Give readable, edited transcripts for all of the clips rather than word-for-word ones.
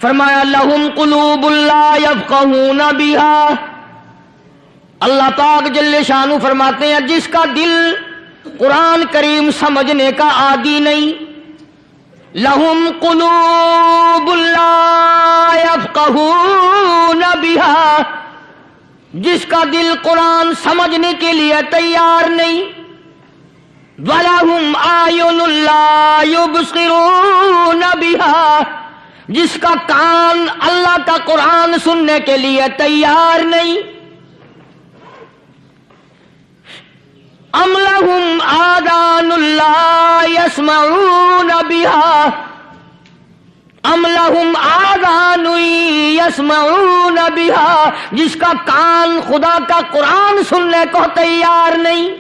فرمایا لہم قلوب لا یفقہون بہا، اللہ پاک جل شانہ فرماتے ہیں جس کا دل قرآن کریم سمجھنے کا عادی نہیں، لہم قلوب لا یفقہون بہا، جس کا دل قرآن سمجھنے کے لیے تیار نہیں، وَلَهُمْ أَعْيُنٌ لَا يُبْصِرُونَ بِهَا، جس کا کان اللہ کا قرآن سننے کے لیے تیار نہیں، أَمْ لَهُمْ آذَانٌ لَا يَسْمَعُونَ بِهَا، أَمْ لَهُمْ آذَانٌ يَسْمَعُونَ بِهَا، جس کا کان خدا کا قرآن سننے کو تیار نہیں۔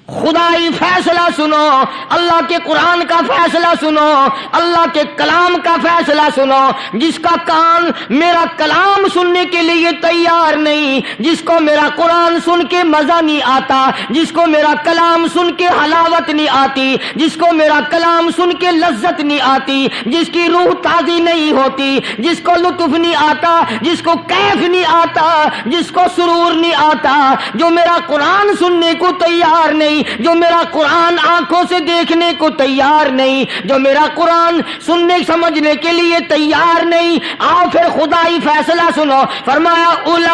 خدائی فیصلہ سنو، اللہ کے قرآن کا فیصلہ سنو، اللہ کے کلام کا فیصلہ سنو، جس کا کان میرا کلام سننے کے لیے تیار نہیں، جس کو میرا قرآن سن کے مزہ نہیں آتا، جس کو میرا کلام سن کے حلاوت نہیں آتی، جس کو میرا کلام سن کے لذت نہیں آتی، جس کی روح تازی نہیں ہوتی، جس کو لطف نہیں آتا، جس کو کیف نہیں آتا، جس کو سرور نہیں آتا، جو میرا قرآن سننے کو تیار نہیں، جو میرا قرآن آنکھوں سے دیکھنے کو تیار نہیں، جو میرا قرآن سننے سمجھنے کے لیے تیار نہیں، آؤ پھر خدائی فیصلہ سنو، فرمایا اولئک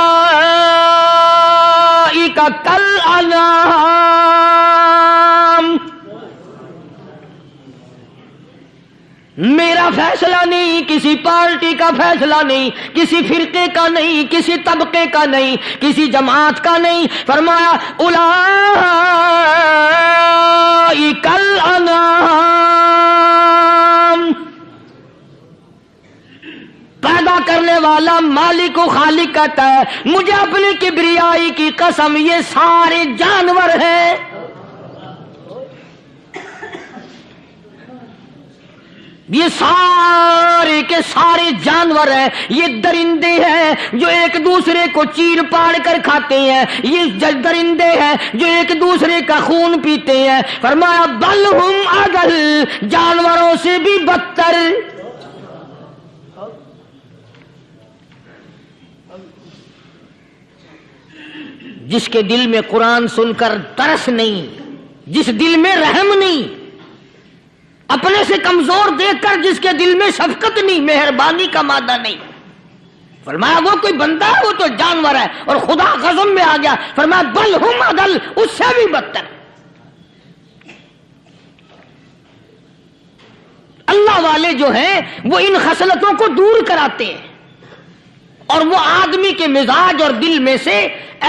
کالانعام، میرا فیصلہ نہیں، کسی پارٹی کا فیصلہ نہیں، کسی فرقے کا نہیں، کسی طبقے کا نہیں، کسی جماعت کا نہیں، فرمایا اولئک الانعام، پیدا کرنے والا مالک و خالق کہتا ہے مجھے اپنی کبریائی کی قسم یہ سارے جانور ہیں، یہ سارے کے سارے جانور ہیں، یہ درندے ہیں جو ایک دوسرے کو چیر پاڑ کر کھاتے ہیں، یہ درندے ہیں جو ایک دوسرے کا خون پیتے ہیں، فرمایا بل ہم اضل، جانوروں سے بھی بدتر۔ جس کے دل میں قرآن سن کر ترس نہیں، جس دل میں رحم نہیں، اپنے سے کمزور دیکھ کر جس کے دل میں شفقت نہیں، مہربانی کا مادہ نہیں، فرمایا وہ کوئی بندہ ہے، وہ تو جانور ہے، اور خدا غضب میں آ گیا، فرمایا بل ہم اضل، اس سے بھی بدتر۔ اللہ والے جو ہیں وہ ان خصلتوں کو دور کراتے ہیں، اور وہ آدمی کے مزاج اور دل میں سے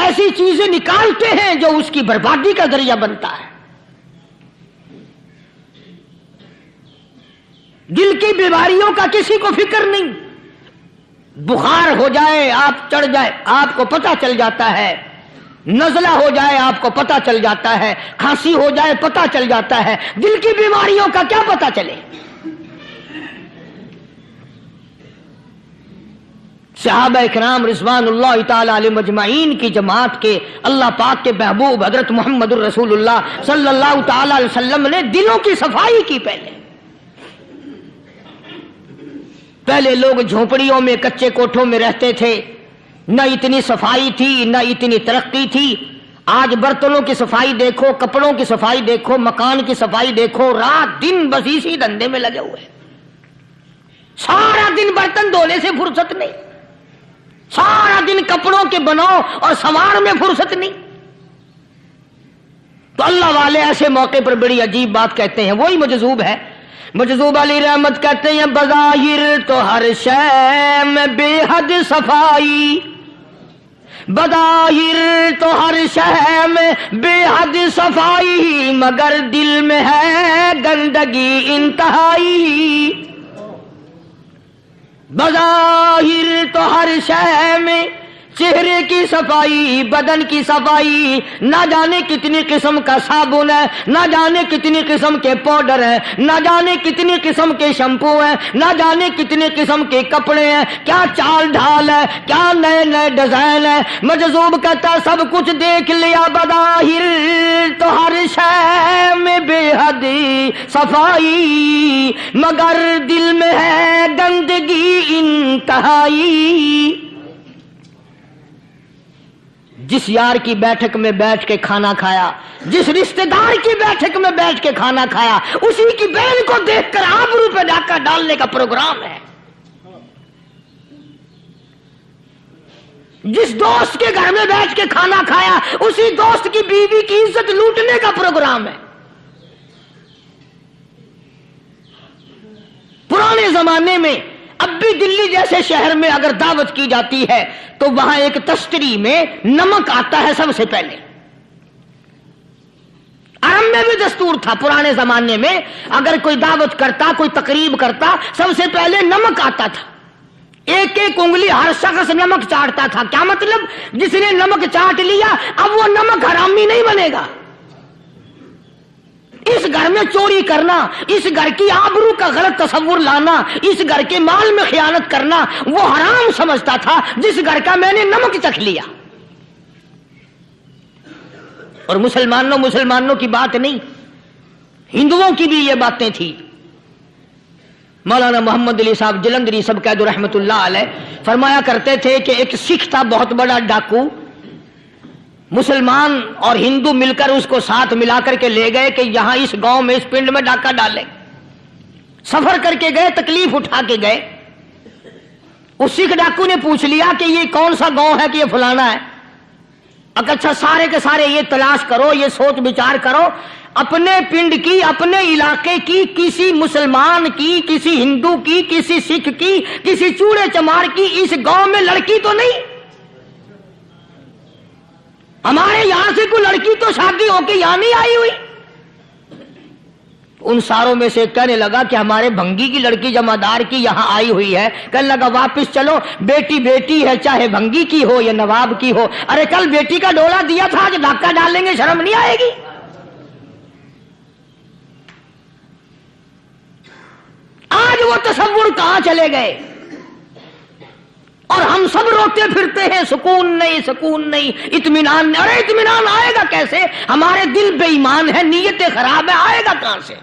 ایسی چیزیں نکالتے ہیں جو اس کی بربادی کا ذریعہ بنتا ہے۔ دل کی بیماریوں کا کسی کو فکر نہیں، بخار ہو جائے آپ چڑھ جائے آپ کو پتہ چل جاتا ہے، نزلہ ہو جائے آپ کو پتہ چل جاتا ہے، کھانسی ہو جائے پتہ چل جاتا ہے، دل کی بیماریوں کا کیا پتہ چلے؟ صحابہ اکرام رضوان اللہ تعالی علیہم اجمعین کی جماعت کے اللہ پاک کے محبوب حضرت محمد الرسول اللہ صلی اللہ تعالی علیہ وسلم نے دلوں کی صفائی کی۔ پہلے لوگ جھونپڑیوں میں کچے کوٹھوں میں رہتے تھے، نہ اتنی صفائی تھی نہ اتنی ترقی تھی۔ آج برتنوں کی صفائی دیکھو، کپڑوں کی صفائی دیکھو، مکان کی صفائی دیکھو، رات دن بس اسی دھندے میں لگے ہوئے، سارا دن برتن دھونے سے فرصت نہیں، سارا دن کپڑوں کے بناؤ اور سنوار میں فرصت نہیں۔ تو اللہ والے ایسے موقع پر بڑی عجیب بات کہتے ہیں، وہی مجذوب ہے، مجذوب علی رحمت کہتے ہیں بظاہر تو ہر شے میں بے حد صفائی، بظاہر تو ہر شے میں بے حد صفائی، مگر دل میں ہے گندگی انتہائی، بظاہر تو ہر شے میں چہرے کی صفائی، بدن کی صفائی، نہ جانے کتنی قسم کا صابن ہے، نہ جانے کتنی قسم کے پاؤڈر ہیں، نہ جانے کتنی قسم کے شیمپو ہیں، نہ جانے کتنی قسم کے کپڑے ہیں، کیا چال ڈھال ہے، کیا نئے نئے ڈیزائن ہے۔ مجذوب کہتا سب کچھ دیکھ لیا بظاہر تو ہر شے میں بے حد صفائی، مگر دل میں ہے گندگی انتہائی۔ جس یار کی بیٹھک میں بیٹھ کے کھانا کھایا، جس رشتہ دار کی بیٹھک میں بیٹھ کے کھانا کھایا، اسی کی بہن کو دیکھ کر آبرو پہ ڈاکہ ڈالنے کا پروگرام ہے۔ جس دوست کے گھر میں بیٹھ کے کھانا کھایا، اسی دوست کی بیوی کی عزت لوٹنے کا پروگرام ہے۔ پرانے زمانے میں اب بھی دلی جیسے شہر میں اگر دعوت کی جاتی ہے تو وہاں ایک تشتری میں نمک آتا ہے سب سے پہلے۔ عرب میں بھی دستور تھا پرانے زمانے میں، اگر کوئی دعوت کرتا، کوئی تقریب کرتا، سب سے پہلے نمک آتا تھا۔ ایک ایک انگلی ہر شخص نمک چاٹتا تھا۔ کیا مطلب؟ جس نے نمک چاٹ لیا اب وہ نمک حرامی نہیں بنے گا۔ اس گھر میں چوری کرنا، اس گھر کی آبرو کا غلط تصور لانا، اس گھر کے مال میں خیانت کرنا وہ حرام سمجھتا تھا جس گھر کا میں نے نمک چکھ لیا۔ اور مسلمانوں کی بات نہیں، ہندوؤں کی بھی یہ باتیں تھی۔ مولانا محمد علی صاحب جلندری سب قید رحمت اللہ علیہ فرمایا کرتے تھے کہ ایک سکھ تھا بہت بڑا ڈاکو، مسلمان اور ہندو مل کر اس کو ساتھ ملا کر کے لے گئے کہ یہاں اس گاؤں میں اس پنڈ میں ڈاکہ ڈالیں۔ سفر کر کے گئے، تکلیف اٹھا کے گئے۔ اس سکھ ڈاکو نے پوچھ لیا کہ یہ کون سا گاؤں ہے کہ یہ فلانا ہے۔ اچھا سارے کے سارے یہ تلاش کرو، یہ سوچ بچار کرو، اپنے پنڈ کی، اپنے علاقے کی، کسی مسلمان کی، کسی ہندو کی، کسی سکھ کی، کسی چوڑے چمار کی اس گاؤں میں لڑکی تو نہیں؟ ہمارے یہاں سے کوئی لڑکی تو شادی ہو کے یہاں نہیں آئی ہوئی؟ ان ساروں میں سے کہنے لگا کہ ہمارے بھنگی کی لڑکی جمعدار کی یہاں آئی ہوئی ہے۔ کہنے لگا واپس چلو، بیٹی بیٹی ہے، چاہے بھنگی کی ہو یا نواب کی ہو۔ ارے کل بیٹی کا ڈولا دیا تھا، آج ڈاکہ ڈالیں گے، شرم نہیں آئے گی؟ آج وہ تصور کہاں چلے گئے؟ اور ہم سب روتے پھرتے ہیں، سکون نہیں، سکون نہیں، اطمینان نہیں۔ ارے اطمینان آئے گا کیسے؟ ہمارے دل بے ایمان ہے، نیتیں خراب ہے، آئے گا کہاں سے؟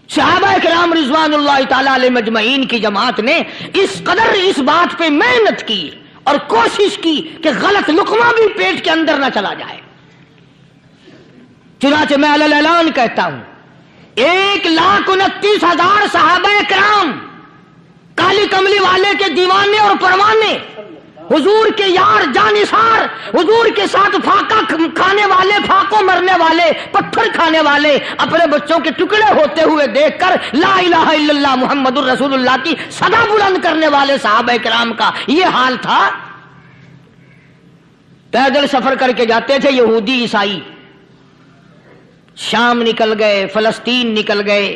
صحابہ کرام رضوان اللہ تعالی علیہ مجمعین کی جماعت نے اس قدر اس بات پہ محنت کی اور کوشش کی کہ غلط لقمہ بھی پیٹ کے اندر نہ چلا جائے۔ چنانچہ میں علی الاعلان کہتا ہوں 1,29,000 صحابہ کرام، کالی کملی والے کے دیوانے اور پروانے، حضور کے یار جانثار، حضور کے ساتھ پھاقہ کھانے والے، پھاقوں مرنے والے، پتھر کھانے والے، اپنے بچوں کے ٹکڑے ہوتے ہوئے دیکھ کر لا الہ الا اللہ محمد الرسول اللہ کی صدا بلند کرنے والے صحابہ کرام کا یہ حال تھا۔ پیدل سفر کر کے جاتے تھے یہودی عیسائی، شام نکل گئے، فلسطین نکل گئے،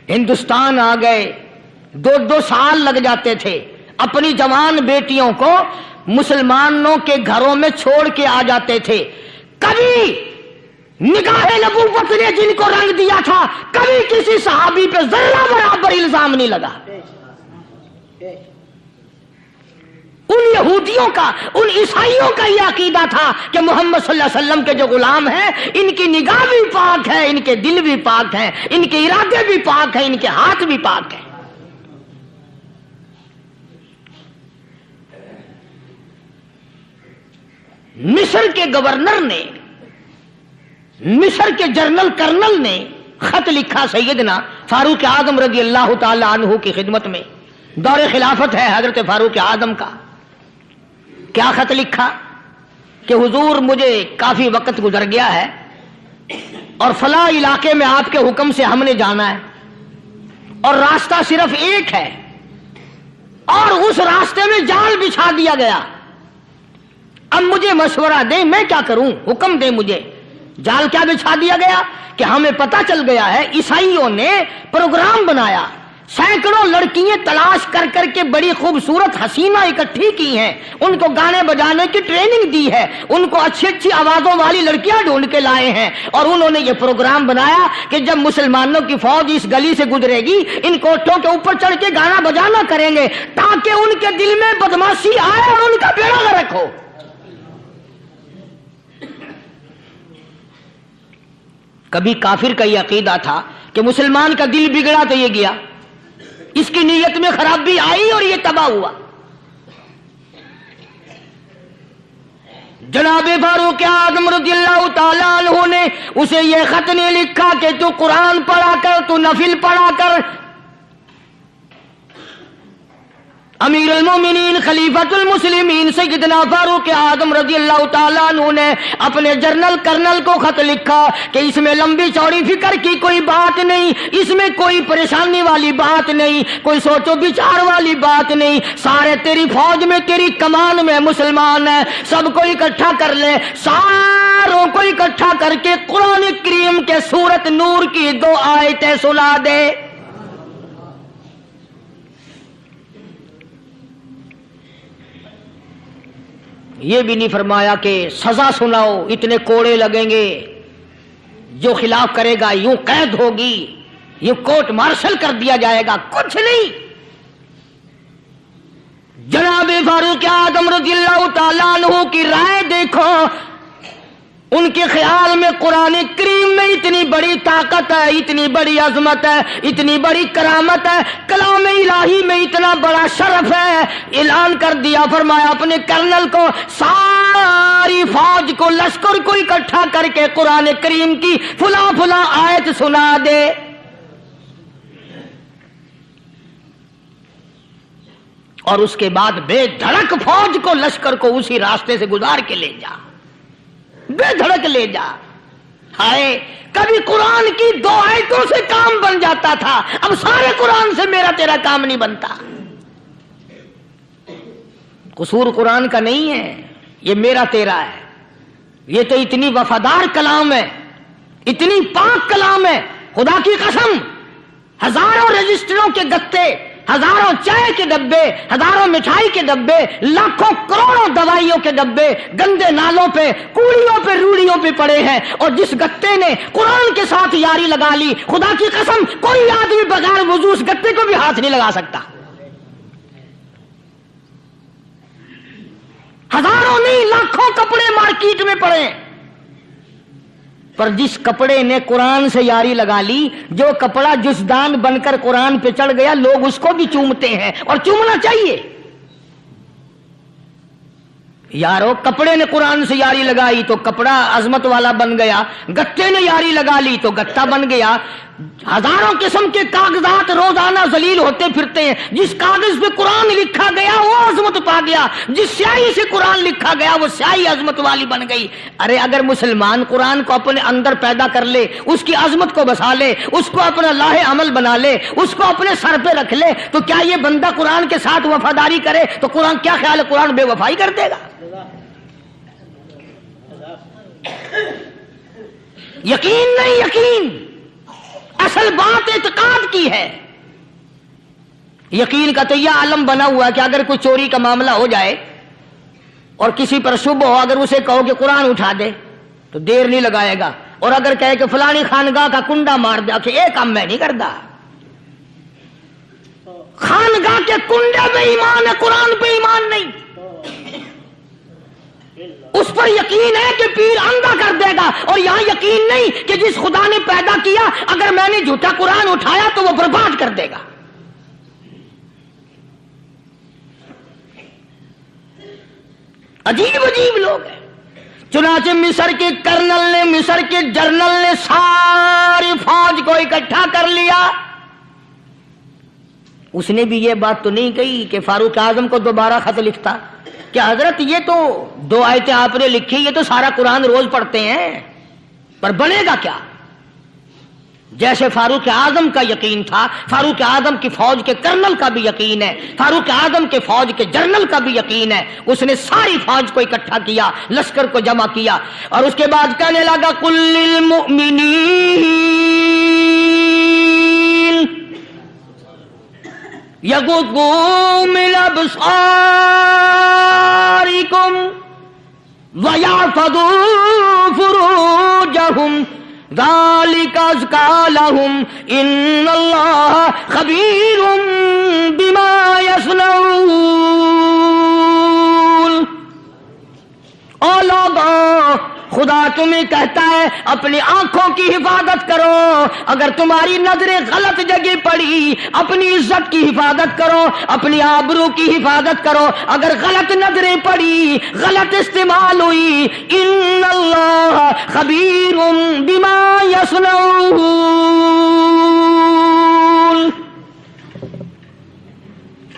ہندوستان آ گئے، 2 سال لگ جاتے تھے، اپنی جوان بیٹیوں کو مسلمانوں کے گھروں میں چھوڑ کے آ جاتے تھے۔ کبھی نگاہ نبوت نے جن کو رنگ دیا تھا، کبھی کسی صحابی پہ ذرہ برابر الزام نہیں لگا۔ ان یہودیوں کا، ان عیسائیوں کا یہ عقیدہ تھا کہ محمد صلی اللہ علیہ وسلم کے جو غلام ہیں ان کی نگاہ بھی پاک ہے، ان کے دل بھی پاک ہیں، ان کے ارادے بھی پاک ہیں، ان کے ہاتھ بھی پاک ہیں۔ مصر کے گورنر نے، مصر کے جنرل کرنل نے خط لکھا سیدنا فاروق اعظم رضی اللہ تعالی عنہ کی خدمت میں، دور خلافت ہے حضرت فاروق اعظم کا۔ کیا خط لکھا کہ حضور مجھے کافی وقت گزر گیا ہے اور فلاں علاقے میں آپ کے حکم سے ہم نے جانا ہے اور راستہ صرف ایک ہے اور اس راستے میں جال بچھا دیا گیا۔ اب مجھے مشورہ دیں میں کیا کروں، حکم دیں مجھے۔ جال کیا بچھا دیا گیا کہ ہمیں پتہ چل گیا ہے عیسائیوں نے پروگرام بنایا सैकड़ों लड़कियां तलाश कर कर के बड़ी खूबसूरत हसीना इकट्ठी की हैं, उनको गाने बजाने की ट्रेनिंग दी है, उनको अच्छी अच्छी आवाजों वाली लड़कियां ढूंढ के लाए हैं, और उन्होंने ये प्रोग्राम बनाया कि जब मुसलमानों की फौज इस गली से गुजरेगी इन कोठों के ऊपर चढ़ के गाना बजाना करेंगे ताकि उनके दिल में बदमाशी आए और उनका बेड़ा गर्क हो। कभी काफिर का यह अकीदा था कि मुसलमान का दिल बिगड़ा तो ये गया, इसकी नीयत में खराबी आई और ये तबाह हुआ। जनाबे फारूक आज़म रज़ियल्लाहु ताला अन्हु ने उसे ये खत नहीं लिखा कि तू कुरान पढ़ा कर, तू नफिल पढ़ा कर। अमीर अल-मोमिनीन खलीफतुल मुस्लिमीन सैयदना फारूक आज़म रज़ियल्लाहु ताला अन्हु ने अपने जर्नल कर्नल को खत लिखा कि इसमें लंबी चौड़ी फिक्र की कोई बात नहीं, इसमें कोई परेशानी वाली बात नहीं, कोई सोचो विचार वाली बात नहीं, सारे तेरी फौज में तेरी कमान में मुसलमान है, सबको इकट्ठा कर ले, सारों को इकट्ठा करके कुरान करीम के सूरत नूर की 2 आयतें सुना दे। ये भी नहीं फरमाया कि सजा सुनाओ, इतने कोड़े लगेंगे, जो खिलाफ करेगा यूं कैद होगी, यूं कोर्ट मार्शल कर दिया जाएगा, कुछ नहीं। जनाबे फारूक आज़म रज़ियल्लाहु ताला अन्हु की राय देखो, उनके ख्याल में कुरान करीम में इतनी बड़ी ताकत है, इतनी बड़ी अजमत है, इतनी बड़ी करामत है, कलाम इलाही में इतना बड़ा शरफ है। ऐलान कर दिया, फरमाया अपने कर्नल को सारी फौज को, लश्कर को इकट्ठा करके कुरान करीम की फुला फुला आयत सुना दे। और उसके बाद बेधड़क फौज को, लश्कर को उसी रास्ते से गुजार के ले जा, बेधड़क ले जा। हाय, कभी कुरान की 2 आयतों से काम बन जाता था, अब सारे कुरान से मेरा तेरा काम नहीं बनता। कसूर कुरान का नहीं है, ये मेरा तेरा है। ये तो इतनी वफादार कलाम है, इतनी पाक कलाम है, खुदा की कसम। हजारों रजिस्टरों के गत्ते, हजारों चाय के डब्बे, हजारों मिठाई के डब्बे, लाखों करोड़ों दवाइयों के डब्बे गंदे नालों पे, कूड़ियों पे, रूड़ियों पे पड़े हैं, और जिस गत्ते ने कुरान के साथ यारी लगा ली, खुदा की कसम कोई आदमी बगैर वुजू उस गत्ते को भी हाथ नहीं लगा सकता। हजारों नहीं, लाखों कपड़े मार्केट में पड़े, पर जिस कपड़े ने कुरान से यारी लगा ली, जो कपड़ा जुज़दान बनकर कुरान पे चढ़ गया, लोग उसको भी चूमते हैं, और चूमना चाहिए। यारो, कपड़े ने कुरान से यारी लगाई तो कपड़ा अजमत वाला बन गया, गत्ते ने यारी लगा ली तो गत्ता बन गया। हजारों किस्म के कागजात रोजाना जलील होते फिरते हैं, जिस कागज पे कुरान लिखा गया वो अजमत पा गया, जिस स्याही से कुरान लिखा गया वो स्याही अजमत वाली बन गई। अरे अगर मुसलमान कुरान को अपने अंदर पैदा कर ले, उसकी अजमत को बसा ले, उसको अपना लाहे अमल बना ले, उसको अपने सर पे रख ले, तो क्या ये बंदा कुरान के साथ वफादारी करे तो कुरान, क्या ख्याल है, कुरान बेवफाई कर देगा? यकीन नहीं, यकीन असल बात इत्काद की है। यकीन का तो यह आलम बना हुआ कि अगर कोई चोरी का मामला हो जाए और किसी पर शुभ हो, अगर उसे कहो कि कुरान उठा दे तो देर नहीं लगाएगा, और अगर कहे कि फलानी खानगाह का कुंडा मार दे, कि एक काम मैं नहीं करता। खानगाह के कुंडे पे ईमान है, कुरान पे ईमान नहीं। उस पर यकीन है कि पीर अंधा कर देगा, और यहां यकीन नहीं कि जिस खुदा ने पैदा किया, अगर मैंने झूठा कुरान उठाया तो वो बर्बाद कर देगा। अजीब अजीब लोग हैं। चुनाचे मिस्र के कर्नल ने, मिस्र के जर्नल ने सारी फौज को इकट्ठा कर लिया। उसने भी ये बात तो नहीं कही कि फारूक आजम को दोबारा खत लिखता कि हजरत ये तो 2 आयतें आपने लिखी, ये तो सारा कुरान रोज पढ़ते हैं, पर बनेगा क्या? जैसे फारूक आजम का यकीन था, फारूक आजम की फौज के कर्नल का भी यकीन है, फारूक आजम के फौज के जनरल का भी यकीन है। उसने सारी फौज को इकट्ठा किया, लश्कर को जमा किया, और उसके बाद कहने लगा कुल्लिल मुमिनीन यग़ुद्दू मिन अबसारिकुम वयहफ़ज़ू फ़ुरूजहुम ज़ालिका अज़्का लहुम इन्नल्लाह ख़बीरुम बिमा यस्नऊन। ओ लोगों, खुदा तुम्हें कहता है अपनी आंखों की हिफाजत करो। अगर तुम्हारी नजरें गलत जगह पड़ी, अपनी इज्जत की हिफाजत करो, अपनी आबरू की हिफाजत करो। अगर गलत नजरें पड़ी, गलत इस्तेमाल हुई, इन्नल्लाह खबीरुम बिमा यस्नऊन।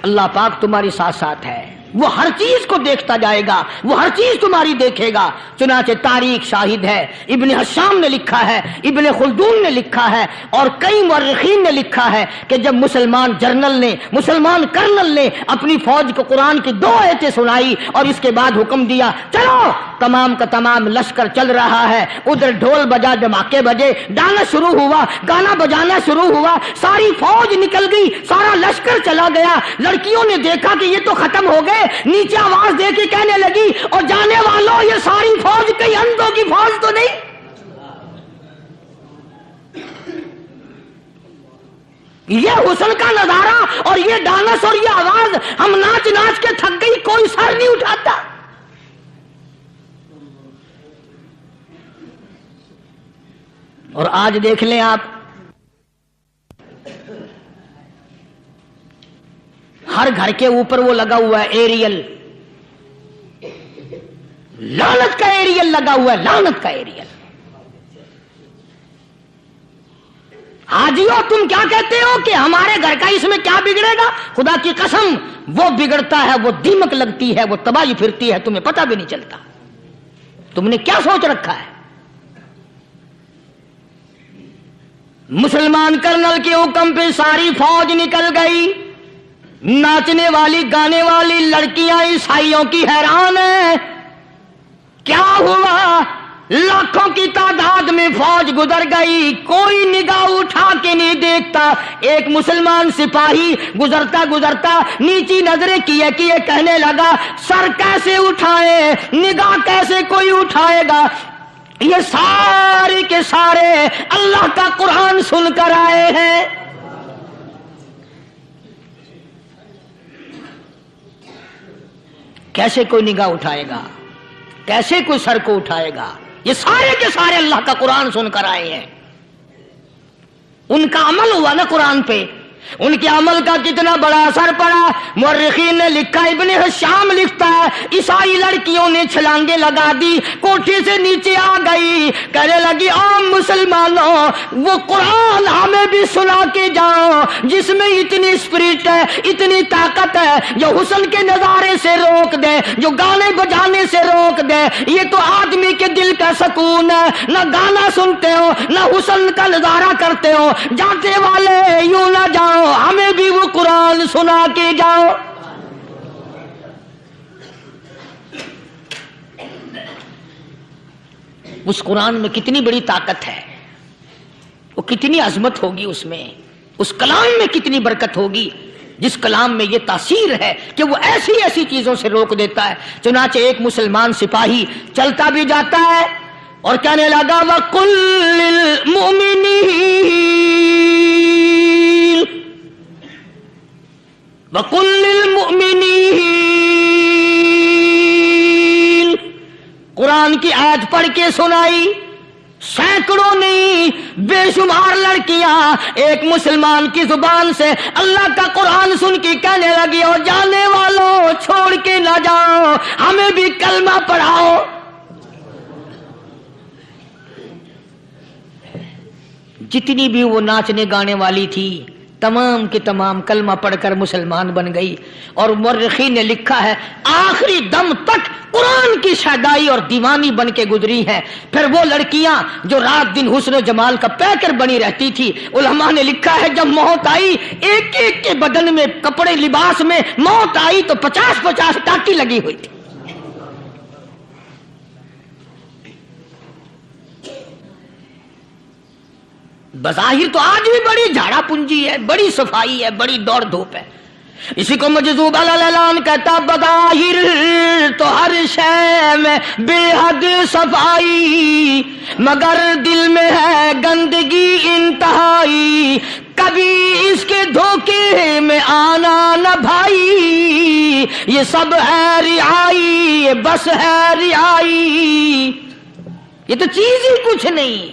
अल्लाह पाक तुम्हारे साथ साथ है, वो हर चीज को देखता जाएगा, वो हर चीज तुम्हारी देखेगा। चुनाचे तारीख शाहिद है, इब्ने हशाम ने लिखा है, इब्ने खुल्दून ने लिखा है और कई मुअर्रिखीन ने लिखा है कि जब मुसलमान जर्नल ने, मुसलमान कर्नल ने अपनी फौज को कुरान की 2 आयतें सुनाई और इसके बाद हुक्म दिया चलो, तमाम का तमाम लश्कर चल रहा है। उधर ढोल बजा, धमाके बजे, गाना शुरू हुआ, गाना बजाना शुरू हुआ, सारी फौज निकल गई, सारा लश्कर चला गया। लड़कियों ने देखा कि ये तो खत्म हो गए, नीचे आवाज दे के कहने लगी और जाने वालों, ये सारी फौज कई अंधों की फौज तो नहीं। ये हुस्न का नजारा और ये डांस और ये आवाज, हम नाच नाच के थक गई, कोई सर नहीं उठाता। और आज देख लें आप, हर घर के ऊपर वो लगा हुआ है एरियल, लानत का एरियल लगा हुआ है, लानत का एरियल। हाजियो, तुम क्या कहते हो कि हमारे घर का इसमें क्या बिगड़ेगा? खुदा की कसम, वो बिगड़ता है, वो दीमक लगती है, वो तबाही फिरती है, तुम्हें पता भी नहीं चलता। तुमने क्या सोच रखा है? मुसलमान कर्नल के हुक्म पे सारी फौज निकल गई। नाचने वाली गाने वाली लड़कियां ईसाइयों की हैरान है, क्या हुआ? लाखों की तादाद में फौज गुजर गई, कोई निगाह उठा के नहीं देखता। एक मुसलमान सिपाही गुजरता गुजरता नीची नजरें किए किए कहने लगा, सर कैसे उठाए, निगाह कैसे कोई उठाएगा? ये सारे के सारे अल्लाह का कुरान सुनकर आए हैं। कैसे कोई निगाह उठाएगा, कैसे कोई सर को उठाएगा? ये सारे के सारे अल्लाह का कुरान सुनकर आए हैं। उनका अमल हुआ ना कुरान पे, उनके अमल का कितना बड़ा असर पड़ा। मुअर्रिखीन ने लिखा, इब्ने हशाम लिखता है, ईसाई लड़कियों ने छलांगे लगा दी, कोठे से नीचे आ गई, कहने लगी ओ मुसलमानों, वो कुरान हमें भी सुना के जाओ जिसमें इतनी स्पिरिट है, इतनी ताकत है, जो हुस्न के नजारे से रोक दे, जो गाने बजाने से रोक दे। ये तो आदमी के दिल का सुकून है, न गाना सुनते हो न हुस्न का नजारा करते हो। जाते वाले यूं ना जाओ, हमें भी वो कुरान सुना के जाओ। उस कुरान में कितनी बड़ी ताकत है, वो कितनी अजमत होगी उसमें, उस कलाम में कितनी बरकत होगी, जिस कलाम में ये तासीर है कि वो ऐसी ऐसी चीजों से रोक देता है। चुनाचे एक मुसलमान सिपाही चलता भी जाता है और कहने लगा, वकुल्लिल मुमिनीन वकुल्लिल मुमिनीन। कुरान की आयत पढ़ के सुनाई। सैकड़ों नहीं, बेशुमार लड़कियां एक मुसलमान की जुबान से अल्लाह का कुरान सुन के कहने लगी, और जाने वालों छोड़ के ना जाओ, हमें भी कलमा पढ़ाओ। जितनी भी वो नाचने गाने वाली थी, तमाम की तमाम कलमा पढ़कर मुसलमान बन गई। और मुअर्रिखीन ने लिखा है, आखिरी दम तक कुरान की शादाई और दीवानी बन के गुजरी है। फिर वो लड़कियां जो रात दिन हुस्न जमाल का पैकर बनी रहती थी, उलमा ने लिखा है जब मौत आई, एक एक के बदन में कपड़े लिबास में मौत आई तो 50-50 टाटी लगी हुई थी। बज़ाहिर तो आज भी बड़ी झाड़ा पूंजी है, बड़ी सफाई है, बड़ी दौड़ धूप है, اسی کو مجذوب الالان کہتا بظاہر تو ہر شے میں بے حد صفائی، مگر دل میں ہے گندگی انتہائی، کبھی اس کے دھوکے میں آنا نہ بھائی، یہ سب ہے رعائی، یہ بس ہے رعائی، یہ تو چیز ہی کچھ نہیں۔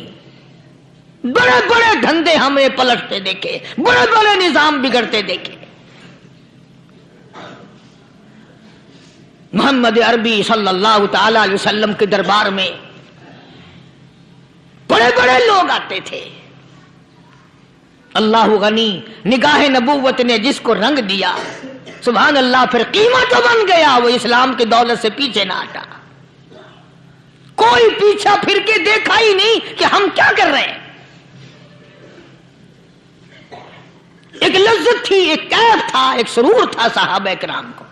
بڑے بڑے دھندے ہمیں پلٹتے دیکھے، بڑے بڑے نظام بگڑتے دیکھے۔ محمد عربی صلی اللہ تعالی علیہ وسلم کے دربار میں بڑے بڑے لوگ آتے تھے۔ اللہ غنی، نگاہ نبوت نے جس کو رنگ دیا، سبحان اللہ، پھر قیمت تو بن گیا، وہ اسلام کی دولت سے پیچھے نہ ہٹا۔ کوئی پیچھا پھر کے دیکھا ہی نہیں کہ ہم کیا کر رہے ہیں۔ ایک لذت تھی، ایک کیف تھا، ایک سرور تھا صحابہ کرام کو۔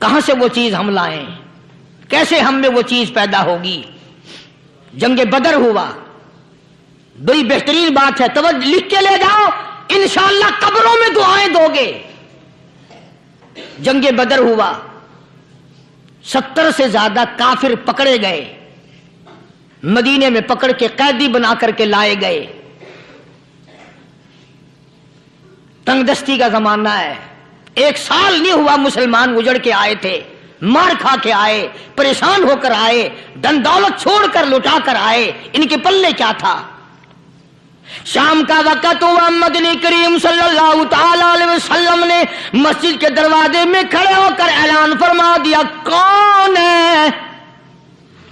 کہاں سے وہ چیز ہم لائیں؟ کیسے ہم میں وہ چیز پیدا ہوگی؟ جنگ بدر ہوا، بڑی بہترین بات ہے، توجہ لکھ کے لے جاؤ، انشاءاللہ قبروں میں دعائیں دو گے۔ جنگ بدر ہوا، 70 سے زیادہ کافر پکڑے گئے، مدینے میں پکڑ کے قیدی بنا کر کے لائے گئے۔ تنگ دستی کا زمانہ ہے، 1 سال نہیں ہوا مسلمان اجڑ کے آئے تھے، مار کھا کے آئے، پریشان ہو کر آئے، دن دولت چھوڑ کر لٹا کر آئے، ان کے پلے کیا تھا؟ شام کا وقت ہوا، مدنی کریم صلی اللہ تعالی علیہ وسلم نے مسجد کے دروازے میں کھڑے ہو کر اعلان فرما دیا، کون ہے،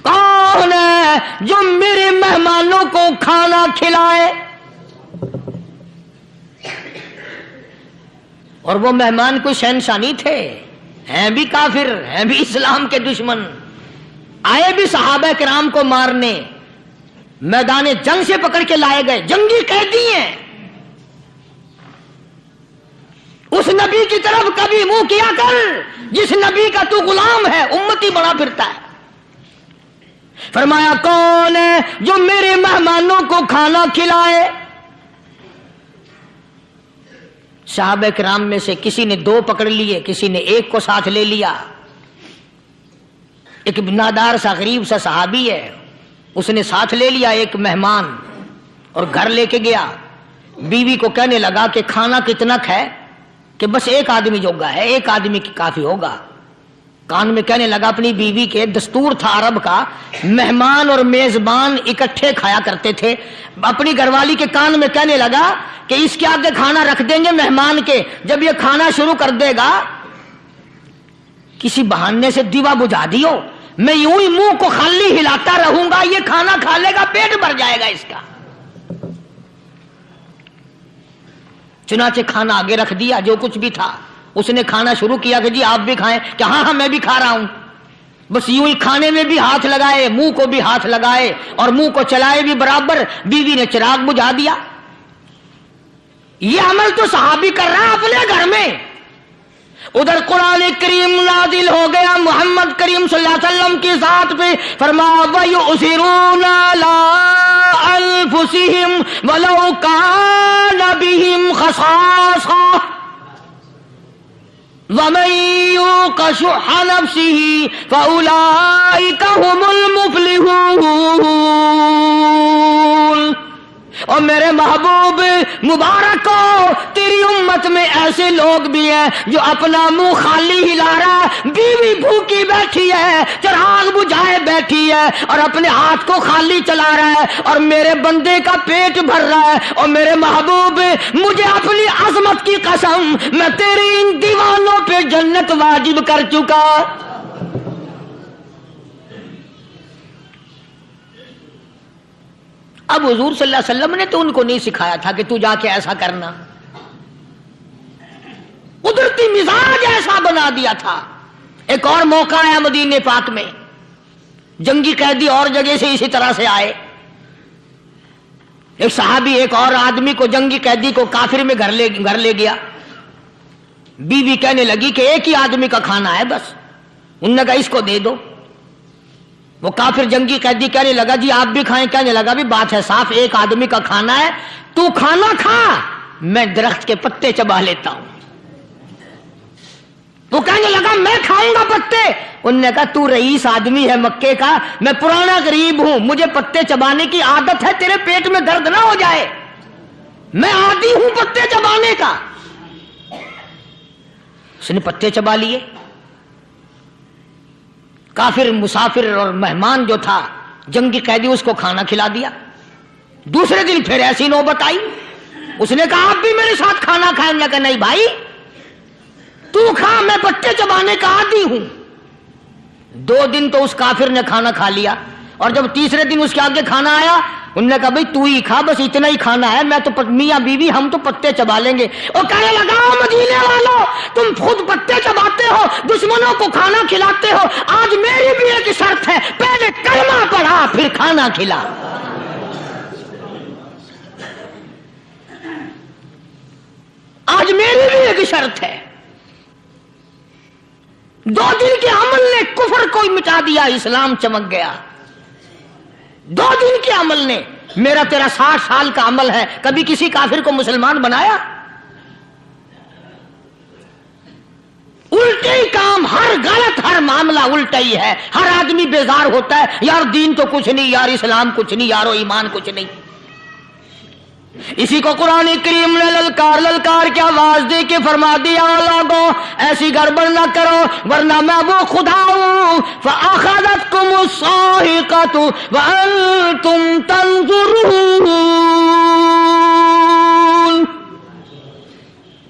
کون ہے جو میرے مہمانوں کو کھانا کھلائے؟ اور وہ مہمان کوئی شہنشاہ نہیں تھے، ہیں بھی کافر، ہیں بھی اسلام کے دشمن، آئے بھی صحابہ کرام کو مارنے، میدان جنگ سے پکڑ کے لائے گئے، جنگی قیدی ہیں۔ اس نبی کی طرف کبھی منہ کیا کر جس نبی کا تو غلام ہے، امتی بنا پھرتا ہے۔ فرمایا کون ہے جو میرے مہمانوں کو کھانا کھلائے؟ صحابہ کرام میں سے کسی نے 2 پکڑ لیے، کسی نے 1 کو ساتھ لے لیا۔ ایک بنادار سا غریب سا صحابی ہے، اس نے ساتھ لے لیا ایک مہمان اور گھر لے کے گیا۔ بیوی کو کہنے لگا کہ کھانا کتنا ہے، کہ بس 1 آدمی جوگا ہے، 1 آدمی کی کافی ہوگا۔ کان میں کہنے لگا اپنی بیوی کے، دستور تھا عرب کا، مہمان اور میزبان اکٹھے کھایا کرتے تھے۔ اپنی گھر والی کے کان میں کہنے لگا کہ اس کے آگے کھانا رکھ دیں گے مہمان کے، جب یہ کھانا شروع کر دے گا کسی بہانے سے دیوا بجھا دیو، میں یوں ہی منہ کو خالی ہلاتا رہوں گا، یہ کھانا کھا لے گا، پیٹ بھر جائے گا اس کا۔ چنانچہ کھانا آگے رکھ دیا، جو کچھ بھی تھا، اس نے کھانا شروع کیا کہ جی آپ بھی کھائیں، کہ ہاں ہاں میں بھی کھا رہا ہوں۔ بس یوں ہی کھانے میں بھی ہاتھ لگائے، منہ کو بھی ہاتھ لگائے اور منہ کو چلائے بھی برابر۔ بیوی نے چراغ بجھا دیا۔ یہ عمل تو صحابی کر رہا ہے اپنے گھر میں۔ ادھر قرآن کریم نازل ہو گیا محمد کریم صلی اللہ علیہ وسلم کی ذات پہ، فرمایا وَيُؤْثِرُونَ عَلَىٰ أَنفُسِهِمْ وَلَوْ كَانَ بِهِمْ خَصَاصَةٌ وَمَن يُوقَ شُحَّ نَفْسِهِ فَأُولَٰئِكَ هُمُ الْمُفْلِحُونَ۔ اور میرے محبوب مبارک ہو، تیری امت میں ایسے لوگ بھی ہیں جو اپنا منہ خالی ہلا رہا ہے، بیوی بھوکی بیٹھی ہے، چراغ بجھائے بیٹھی ہے اور اپنے ہاتھ کو خالی چلا رہا ہے اور میرے بندے کا پیٹ بھر رہا ہے۔ اور میرے محبوب مجھے اپنی عظمت کی قسم، میں تیرے ان دیوانوں پہ جنت واجب کر چکا۔ اب حضور صلی اللہ علیہ وسلم نے تو ان کو نہیں سکھایا تھا کہ تو جا کے ایسا کرنا، قدرتی مزاج ایسا بنا دیا تھا۔ ایک اور موقع آیا مدینے پاک میں، جنگی قیدی اور جگہ سے اسی طرح سے آئے۔ ایک صحابی ایک اور آدمی کو، جنگی قیدی کو کافر میں گھر لے گیا۔ بیوی کہنے لگی کہ 1 ہی آدمی کا کھانا ہے بس، انہوں نے کہا اس کو دے دو۔ وہ کافر جنگی قیدی کہنے لگا جی آپ بھی کھائیں، کہنے لگا بھی بات ہے صاف، 1 آدمی کا کھانا ہے، تو کھانا کھا मैं दरख्त के पत्ते चबा लेता हूं। वो कहने लगा मैं खाऊंगा पत्ते। उन्होंने कहा तू रईस आदमी है मक्के का, मैं पुराना गरीब हूं, मुझे पत्ते चबाने की आदत है, तेरे पेट में दर्द ना हो जाए, मैं आदी हूं पत्ते चबाने का। उसने पत्ते चबा लिए। काफिर मुसाफिर और मेहमान जो था जंगी कैदी, उसको खाना खिला दिया। दूसरे दिन फिर ऐसी नौबत आई। उसने कहा आप भी मेरे साथ खाना खाएंगे? कि नहीं भाई तू खा, मैं पत्ते चबाने का आदी हूं। 2 दिन तो उस काफिर ने खाना खा लिया, और जब तीसरे दिन उसके आगे खाना आया, उन्होंने कहा भाई तू ही खा, बस इतना ही खाना है, मैं तो मियां बीवी हम तो पत्ते चबा लेंगे। और कहने लगा मदीने वालों, तुम खुद पत्ते चबाते हो, दुश्मनों को खाना खिलाते हो, आज मेरी भी एक शर्त है, पहले कलमा पढ़ा फिर खाना खिला। आज मेरी भी एक शर्त है। 2 दिन के अमल ने कुफर को मिटा दिया, इस्लाम चमक गया। 2 दिन के अमल ने, मेरा तेरा 60 साल का अमल है, कभी किसी काफिर को मुसलमान बनाया? उल्टे ही काम, हर गलत, हर मामला उल्टा ही है। हर आदमी बेजार होता है, यार दीन तो कुछ नहीं, यार इस्लाम कुछ नहीं, यारो ईमान कुछ नहीं। इसी को कुरान करीम ने ललकार के आवाज दे के फरमा दिया, लोगों ऐसी गड़बड़ ना करो वरना मैं वो खुदा हूं। फ़अख़ज़तकुमुस्साइक़तु व अंतुम तंज़ुरून।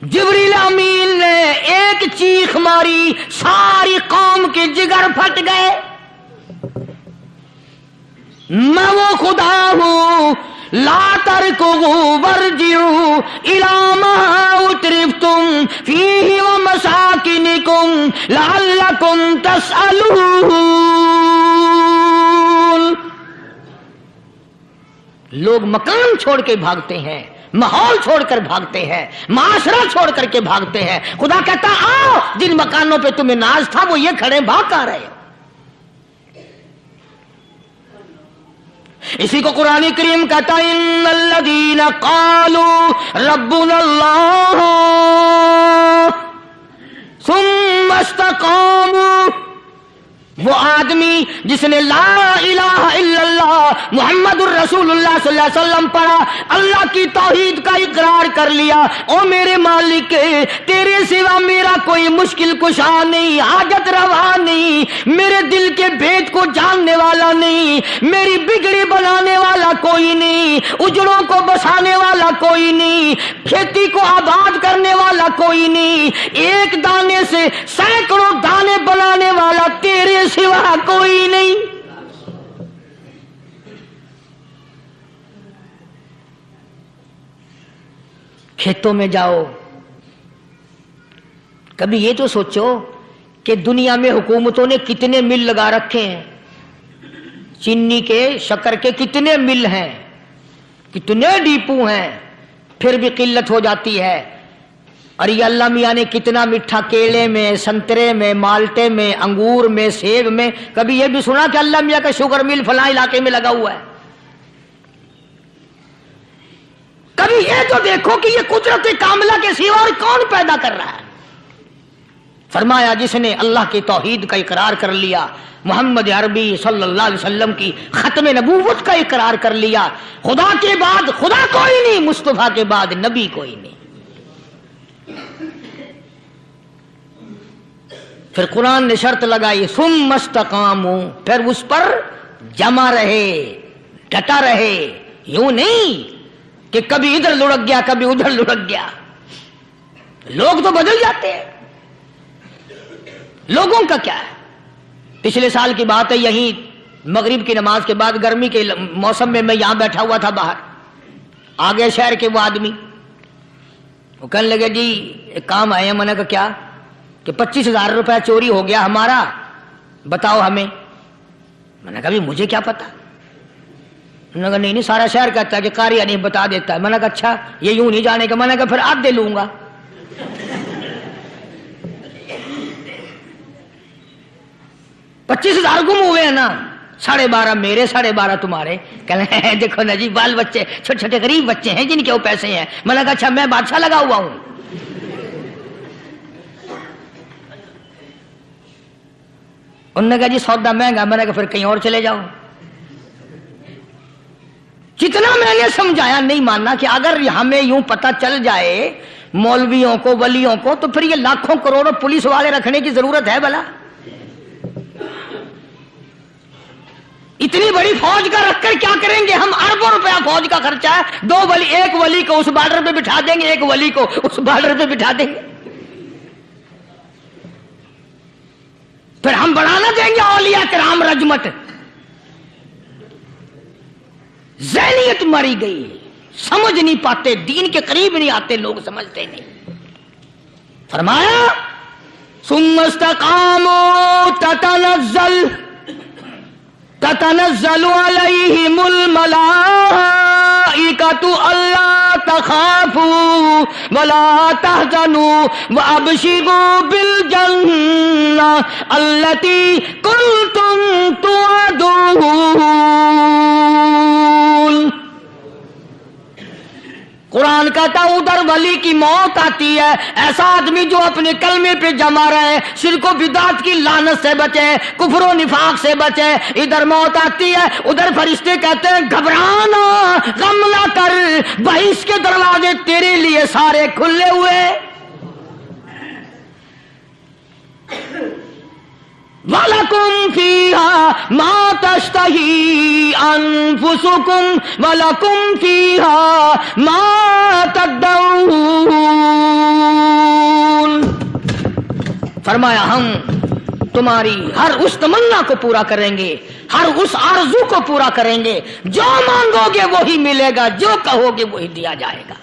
जिब्रील अमीन ने एक चीख मारी, सारी कौम के जिगर फट गए। मैं वो खुदा हूं, ला तरकुहु वरजिउ इला मा उतरिफ्तुम फीहि व मसाकिनिकुम लअल्लकुम तसअलून। लोग मकान छोड़ के भागते हैं, माहौल छोड़कर भागते हैं, माशरा छोड़ करके भागते हैं। खुदा कहता आओ, जिन मकानों पे तुम्हें नाज था वो ये खड़े भाग आ रहे हो। इसी को कुरान करीम कहता है, इन्नल्लज़ीना क़ालू रब्बुनल्लाह सुम्मा इस्तक़ामू। वो आदमी जिसने ला इलाहा इल्लल्लाह मुहम्मदुर रसूलुल्लाह सल्लल्लाहु अलैहि वसल्लम पढ़ा, अल्लाह की तौहीद का इकरार कर लिया, ओ मेरे मालिक तेरे सिवा मेरा कोई मुश्किल कुशा नहीं, हाजत रवा नहीं, मेरे दिल के भेद को जानने वाला नहीं, मेरी बिगड़ी बनाने वाला कोई नहीं, उजड़ों को बसाने वाला कोई नहीं, खेती को आबाद करने वाला कोई नहीं, एक दाने से सैकड़ों दाने बनाने वाला तेरे सिवा कोई नहीं। खेतों में जाओ, कभी ये तो सोचो कि दुनिया में हुकूमतों ने कितने मिल लगा रखे हैं, चीनी के, शक्कर के कितने मिल हैं, कितने डिपो हैं, फिर भी किल्लत हो जाती है। और ये अल्लाह मियाँ ने कितना मीठा केले में, संतरे में, माल्टे में, अंगूर में, सेब में। कभी ये भी सुना कि अल्लाह मियाँ का शुगर मिल फलां इलाके में लगा हुआ है? कभी ये तो देखो कि ये कुदरत कामिला के सिवा और कौन पैदा कर रहा है। फरमाया जिसने अल्लाह की तौहीद का इकरार कर लिया, मोहम्मद अरबी सल्लल्लाहु अलैहि वसल्लम की खत्म नबूवत का इकरार कर लिया, खुदा के बाद खुदा कोई नहीं, मुस्तफा के बाद नबी कोई नहीं। फिर कुरान ने शर्त लगाई, सुम्मा इस्तक़ामू, फिर उस पर जमा रहे, डटा रहे। यूं नहीं कि कभी इधर लुढ़क गया कभी उधर लुढ़क गया। लोग तो बदल जाते हैं, लोगों का क्या है। पिछले साल की बात है, यहीं मगरिब की नमाज के बाद गर्मी के मौसम में मैं यहां बैठा हुआ था बाहर, आ गए शहर के वो आदमी, वो कहने लगे जी एक काम आए हैं। मैंने कहा क्या? कि 25,000 रुपया चोरी हो गया हमारा, बताओ हमें। मैंने कहा मुझे क्या पता। उन्होंने कहा नहीं सारा शहर कहता है कि कारिया नहीं बता देता है। मैंने कहा अच्छा ये यूं नहीं जाने का। मैंने कहा फिर आधे लूंगा। $25,000 गुम हुए हैं ना, 12.5 मेरे 12.5 तुम्हारे। कहने हैं देखो ना जी बाल बच्चे छोटे छोटे गरीब बच्चे हैं जिनके वो पैसे हैं। मैंने कहा अच्छा मैं बादशाह लगा हुआ हूं। उन्होंने कहा जी सौदा महंगा। मैंने कहा फिर कहीं और चले जाओ। जितना मैंने समझाया नहीं मानना कि अगर हमें यूं पता चल जाए मौलवियों को वलियों को तो फिर ये लाखों करोड़ों पुलिस वाले रखने की जरूरत है भला? इतनी बड़ी फौज का रखकर क्या करेंगे हम? अरबों रुपया फौज का खर्चा है। 2 वली, एक वली को उस बॉर्डर पे बिठा देंगे, एक वली को उस बॉर्डर पे बिठा देंगे। फिर हम बढ़ाना देंगे औलिया किराम रजमत। ज़हनियत मारी गई, समझ नहीं पाते, दीन के करीब नहीं आते लोग, समझते नहीं। फरमाया सुम्मस्तकामू ततनज़्ज़लु अलैहिमुल मलाइकतु अल्ला तखाफू वला तहज़नू व अबशिरू बिल जन्नह अल्लती कुंतुम तुअदून। कुरान कहता उधर वली की मौत आती है, ऐसा आदमी जो अपने कलमे पे जमा रहे, शिर्क व बिदात की लानत से बचे, कुफ्र व निफाक से बचे। इधर मौत आती है, उधर फरिश्ते कहते हैं घबराना, गम ना कर, बहिश के दरवाजे तेरे लिए सारे खुले हुए। वलकुम फीहा मा तश्तही अनफुसुकुम वलकुम फीहा मा तदऊन। फरमाया हम तुम्हारी हर उस तमन्ना को पूरा करेंगे, हर उस आरज़ू को पूरा करेंगे। जो मांगोगे वही मिलेगा, जो कहोगे वही दिया जाएगा।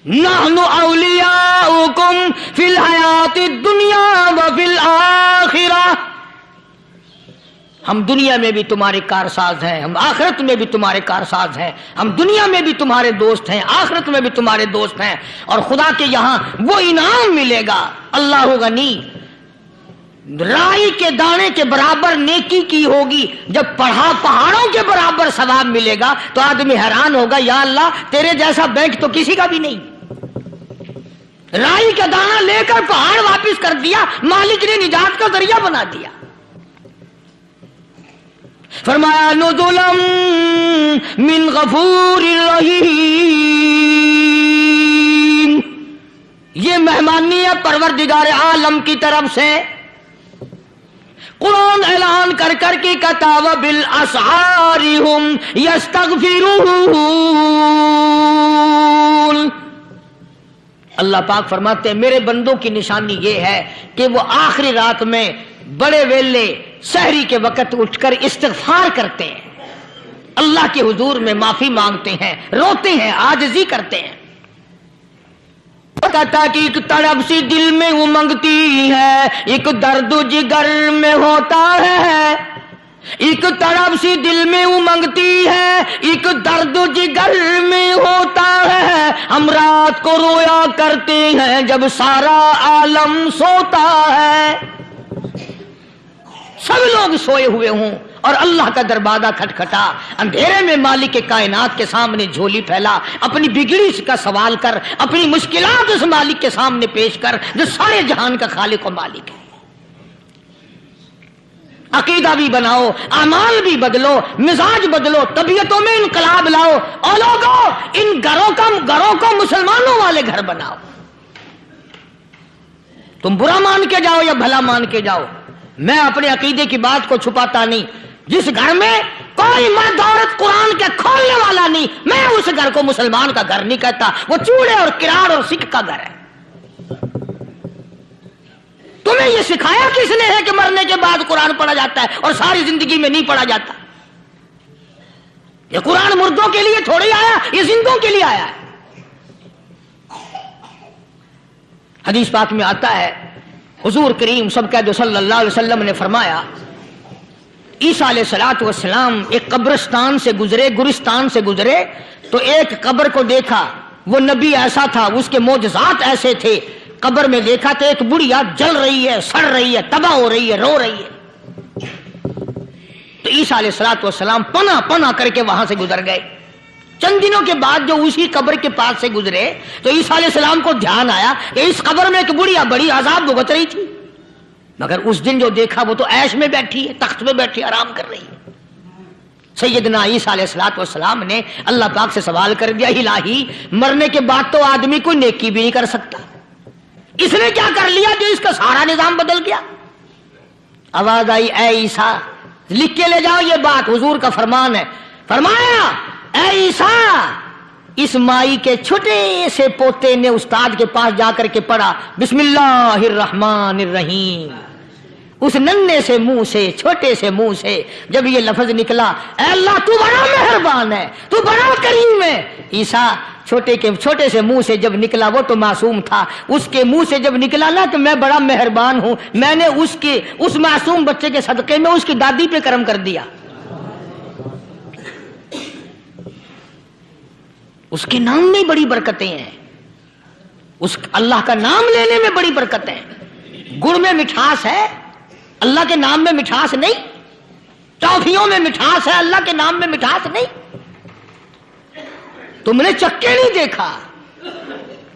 नहनु औलियाउकुम फिल हयाति दुनिया व फिल आखिरा। हम दुनिया में भी तुम्हारे कारसाज हैं, हम आखिरत में भी तुम्हारे कारसाज हैं। हम दुनिया में भी तुम्हारे दोस्त हैं, आखिरत में भी तुम्हारे दोस्त हैं। और खुदा के यहां वो इनाम मिलेगा। अल्लाह गनी, राई के दाने के बराबर नेकी की होगी, जब पहाड़ों के बराबर सवाब मिलेगा तो आदमी हैरान होगा, या अल्लाह तेरे जैसा बैंक तो किसी का भी नहीं। राई का दाना लेकर पहाड़ वापस कर दिया, मालिक ने निजात का जरिया बना दिया। फरमाया नुज़ुलम मिन गफूरिर रहीम। ये मेहमानी है परवरदिगार आलम की तरफ से। कुरान ऐलान कर कर के कताव बिल असहारिहुम यस्तगफिरून। अल्लाह पाक फरमाते हैं मेरे बंदों की निशानी ये है कि वो आखिरी रात में बड़े वेले सहरी के वक्त उठकर इस्तिग़फ़ार करते हैं, अल्लाह के हुजूर में माफी मांगते हैं, रोते हैं, आजिज़ी करते हैं। कहता कि एक तड़प सी दिल में उमंगती है, एक दर्द जिगर में होता है। एक तड़प सी दिल में उमंगती है, एक दर्द जिगर में होता है। हम रात को रोया करते हैं जब सारा आलम सोता है। सब लोग सोए हुए हों और अल्लाह का दरवाजा खटखटा, अंधेरे में मालिक के कायनात के सामने झोली फैला, अपनी बिगड़ी का सवाल कर, अपनी मुश्किलात उस मालिक के सामने पेश कर जो सारे जहान का खालिक और मालिक है। अकीदा भी बनाओ, अमाल भी बदलो, मिजाज बदलो, तबीयतों में इनकलाब लाओ। और लोगों, इन घरों को मुसलमानों वाले घर बनाओ। तुम बुरा मान के जाओ या भला मान के जाओ, मैं अपने अकीदे की बात को छुपाता नहीं। जिस घर में कोई मर्द औरत कुरान के खोलने वाला नहीं, मैं उस घर को मुसलमान का घर नहीं कहता। वो चूड़े और किराड़ और सिख का घर है। तुम्हें यह सिखाया किसने है कि मरने के बाद कुरान पढ़ा जाता है और सारी जिंदगी में नहीं पढ़ा जाता? ये कुरान मुर्दों के लिए थोड़ी आया, ये जिंदों के लिए आया है। हदीस पाक में आता है, हुजूर करीम सल्लल्लाहु अलैहि वसल्लम ने फरमाया, ईसा अलैहिस्सलातु वस्सलाम एक कब्रिस्तान से गुजरे, गुरिस्तान से गुजरे तो एक कब्र को देखा। वो नबी ऐसा था, उसके मोजज़ात ऐसे थे। कब्र में देखा तो एक बुढ़िया जल रही है, सड़ रही है, तबाह हो रही है, रो रही है। تو عیسیٰ علیہ السلام پنا پنا کر کے وہاں سے گزر گئے. چند دنوں کے بعد جو اسی قبر کے پاس سے گزرے تو عیسیٰ علیہ السلام کو دھیان آیا کہ اس قبر میں ایک بڑھیا بڑی عذاب بھگت رہی تھی، مگر اس دن جو دیکھا وہ تو عیش میں بیٹھی ہے، تخت میں بیٹھی آرام کر رہی ہے. سیدنا عیسیٰ علیہ السلام نے اللہ پاک سے سوال کر دیا، الہی مرنے کے بعد تو آدمی کوئی نیکی بھی نہیں کر سکتا، اس نے کیا کر لیا جو اس کا سارا نظام بدل گیا؟ آواز آئی، اے عیسیٰ لکھ کے لے جاؤ یہ بات، حضور کا فرمان ہے. فرمایا، اے عیسیٰ اس مائی کے چھوٹے سے پوتے نے استاد کے پاس جا کر کے پڑھا بسم اللہ الرحمن الرحیم. اس ننھے سے منہ سے، چھوٹے سے منہ سے جب یہ لفظ نکلا، اے اللہ تو بڑا مہربان ہے، تو بڑا کریم ہے. عیسیٰ چھوٹے سے منہ سے جب نکلا، وہ تو معصوم تھا، اس کے منہ سے جب نکلا نا کہ میں بڑا مہربان ہوں، میں نے اس معصوم بچے کے صدقے میں اس کی دادی پہ کرم کر دیا. اس کے نام میں بڑی برکتیں ہیں، اس اللہ کا نام لینے میں بڑی برکتیں ہیں. گڑ میں مٹھاس ہے، اللہ کے نام میں مٹھاس نہیں. ٹافیوں میں مٹھاس ہے، اللہ کے نام میں مٹھاس نہیں. تم نے چکھ کے نہیں دیکھا،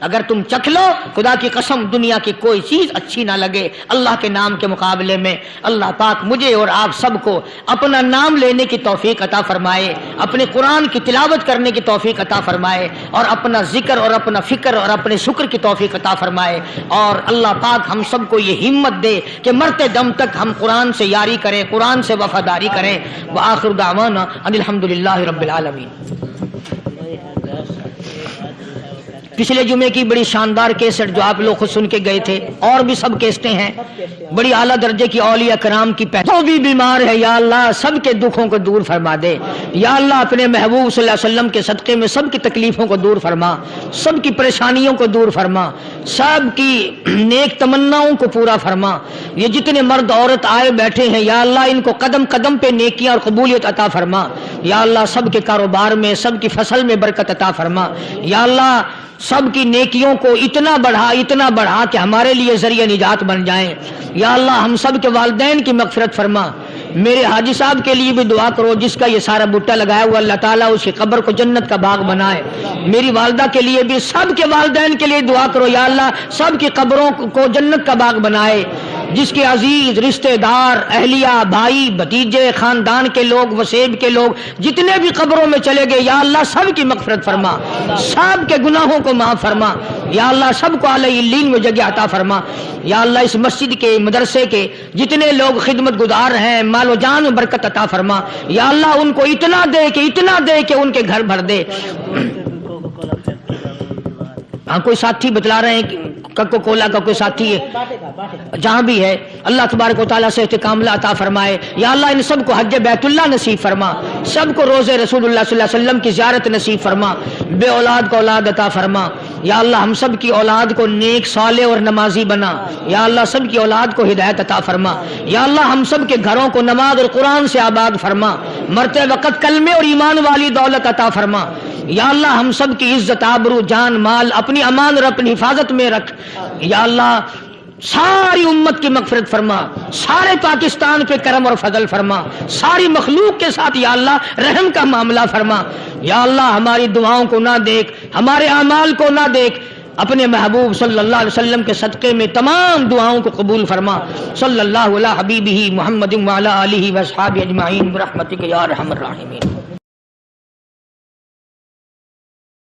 اگر تم چکھ لو خدا کی قسم دنیا کی کوئی چیز اچھی نہ لگے اللہ کے نام کے مقابلے میں. اللہ پاک مجھے اور آپ سب کو اپنا نام لینے کی توفیق عطا فرمائے، اپنے قرآن کی تلاوت کرنے کی توفیق عطا فرمائے، اور اپنا ذکر اور اپنا فکر اور اپنے شکر کی توفیق عطا فرمائے. اور اللہ پاک ہم سب کو یہ ہمت دے کہ مرتے دم تک ہم قرآن سے یاری کریں، قرآن سے وفاداری کریں. وآخر دعوانا ان الحمدللہ رب العالمین. پچھلے جمعے کی بڑی شاندار کیسٹ جو آپ لوگ خود سن کے گئے تھے، اور بھی سب کیسٹیں ہیں، بڑی اعلیٰ درجے کی اولیاء کرام کی جو بھی بیمار ہے یا اللہ سب کے دکھوں کو دور فرما دے. یا اللہ اپنے محبوب صلی اللہ علیہ وسلم کے صدقے میں سب کی تکلیفوں کو دور فرما، سب کی پریشانیوں کو دور فرما، سب کی نیک تمناؤں کو پورا فرما. یہ جتنے مرد عورت آئے بیٹھے ہیں یا اللہ ان کو قدم قدم پہ نیکیاں اور قبولیت عطا فرما. یا اللہ سب کے کاروبار میں، سب کی فصل میں برکت عطا فرما. یا اللہ سب کی نیکیوں کو اتنا بڑھا کہ ہمارے لیے ذریعہ نجات بن جائیں. یا اللہ ہم سب کے والدین کی مغفرت فرما. میرے حاجی صاحب کے لیے بھی دعا کرو جس کا یہ سارا بوٹا لگایا ہوا، اللہ تعالیٰ اس کی قبر کو جنت کا باغ بنائے. میری والدہ کے لیے بھی، سب کے والدین کے لیے دعا کرو یا اللہ سب کی قبروں کو جنت کا باغ بنائے. جس کے عزیز رشتہ دار، اہلیہ، بھائی، بھتیجے، خاندان کے لوگ، وسیب کے لوگ جتنے بھی قبروں میں چلے گئے یا اللہ سب کی مغفرت فرما، سب کے گناہوں کو معاف فرما. یا اللہ سب کو اعلی علین میں جگہ عطا فرما. یا اللہ اس مسجد کے، مدرسے کے جتنے لوگ خدمت گزار ہیں مال و جان میں برکت عطا فرما. یا اللہ ان کو اتنا دے کہ ان کے گھر بھر دے. ہاں کوئی ساتھی بتلا رہے ہیں کوکو کولا کا کوئی ساتھی ہے جہاں بھی ہے، اللہ تبارک و تعالیٰ سے کاملہ عطا فرمائے. یا اللہ ان سب کو حج بیت اللہ نصیب فرما، سب کو روزے رسول اللہ صلی اللہ علیہ وسلم کی زیارت نصیب فرما، بے اولاد کو اولاد عطا فرما. یا اللہ ہم سب کی اولاد کو نیک صالح اور نمازی بنا. یا اللہ سب کی اولاد کو ہدایت عطا فرما. یا اللہ ہم سب کے گھروں کو نماز اور قرآن سے آباد فرما، مرتے وقت کلمے اور ایمان والی دولت عطا فرما. یا اللہ ہم سب کی عزت، آبرو، جان، مال اپنی امان اور اپنی حفاظت میں رکھ. یا اللہ ساری امت کی مغفرت فرما، سارے پاکستان پہ کرم اور فضل فرما، ساری مخلوق کے ساتھ یا اللہ رحم کا معاملہ فرما. یا اللہ ہماری دعاؤں کو نہ دیکھ، ہمارے اعمال کو نہ دیکھ، اپنے محبوب صلی اللہ علیہ وسلم کے صدقے میں تمام دعاؤں کو قبول فرما. صلی اللہ علی حبیبہ محمد وعلی آلہ واصحابہ اجمعین برحمتک یا ارحم الراحمین.